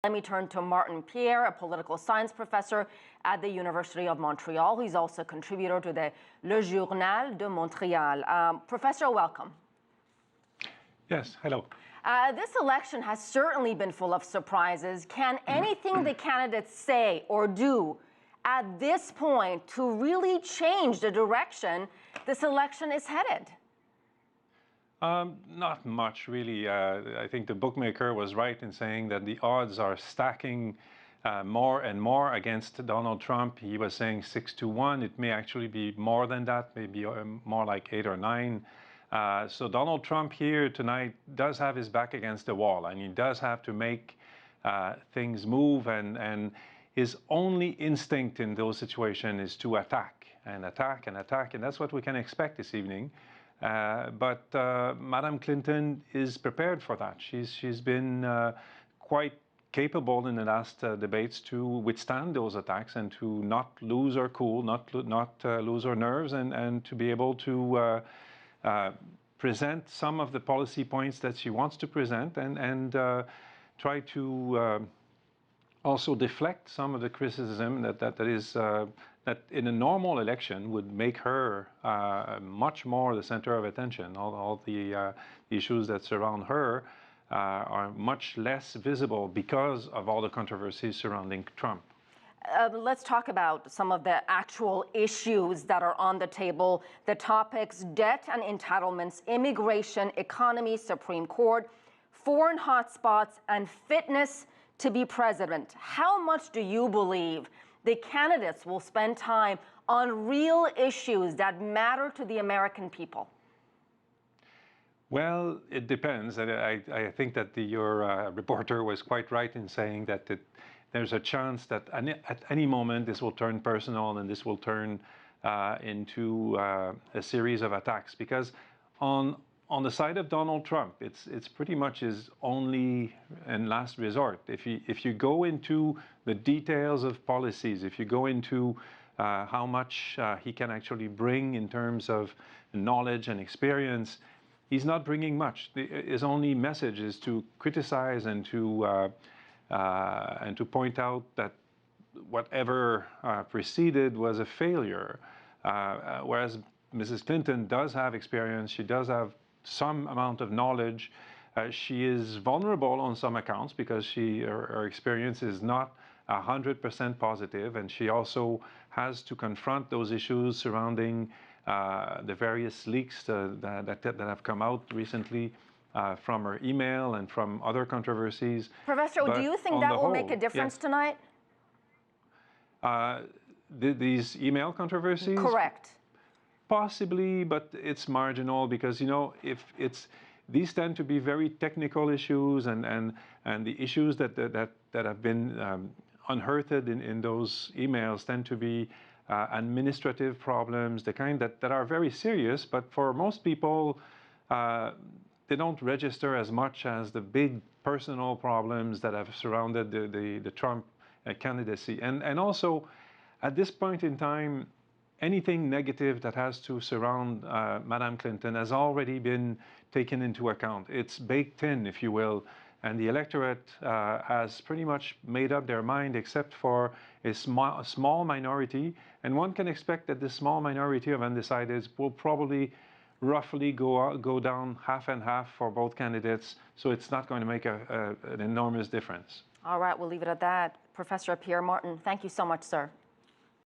Let me turn to Martin Pierre, a political science professor at the University of Montreal. He's also a contributor to the Journal de Montreal. Professor, welcome. Yes, hello. This election has certainly been full of surprises. Can anything the candidates say or do at this point to really change the direction this election is headed? Not much, really. I think the bookmaker was right in saying that the odds are stacking more and more against Donald Trump. He was saying 6-1. It may actually be more than that, maybe more like 8 or 9. So Donald Trump here tonight does have his back against the wall, and he does have to make things move. And his only instinct in those situations is to attack and attack and attack, and that's what we can expect this evening. But Madam Clinton is prepared for that. She's been quite capable in the last debates to withstand those attacks and to not lose her cool, not lose her nerves, and to be able to present some of the policy points that she wants to present and try to also deflect some of the criticism that in a normal election would make her much more the center of attention. All the issues that surround her are much less visible because of all the controversies surrounding Trump. Let's talk about some of the actual issues that are on the table. The topics: debt and entitlements, immigration, economy, Supreme Court, foreign hotspots, and fitness to be president. How much do you believe the candidates will spend time on real issues that matter to the American people? Well, it depends. I think that your reporter was quite right in saying that there's a chance that at any moment this will turn personal and this will turn into a series of attacks. Because on the side of Donald Trump, it's pretty much his only and last resort. If you go into the details of policies, if you go into how much he can actually bring in terms of knowledge and experience, he's not bringing much. His only message is to criticize and to point out that whatever preceded was a failure. Whereas Mrs. Clinton does have experience, she does have some amount of knowledge. She is vulnerable on some accounts because her experience is not 100% positive, and she also has to confront those issues surrounding the various leaks that have come out recently from her email and from other controversies. Professor, do you think that will make a difference tonight? These email controversies? Correct. Possibly, but it's marginal because, you know, these tend to be very technical issues, and the issues that have been unearthed in those emails tend to be administrative problems, the kind that are very serious, but for most people, they don't register as much as the big personal problems that have surrounded the Trump candidacy. And also, at this point in time, anything negative that has to surround Madam Clinton has already been taken into account. It's baked in, if you will, and the electorate has pretty much made up their mind except for a small minority, and one can expect that this small minority of undecideds will probably roughly go down half and half for both candidates, so it's not going to make an enormous difference. All right, we'll leave it at that. Professor Pierre Martin, thank you so much, sir.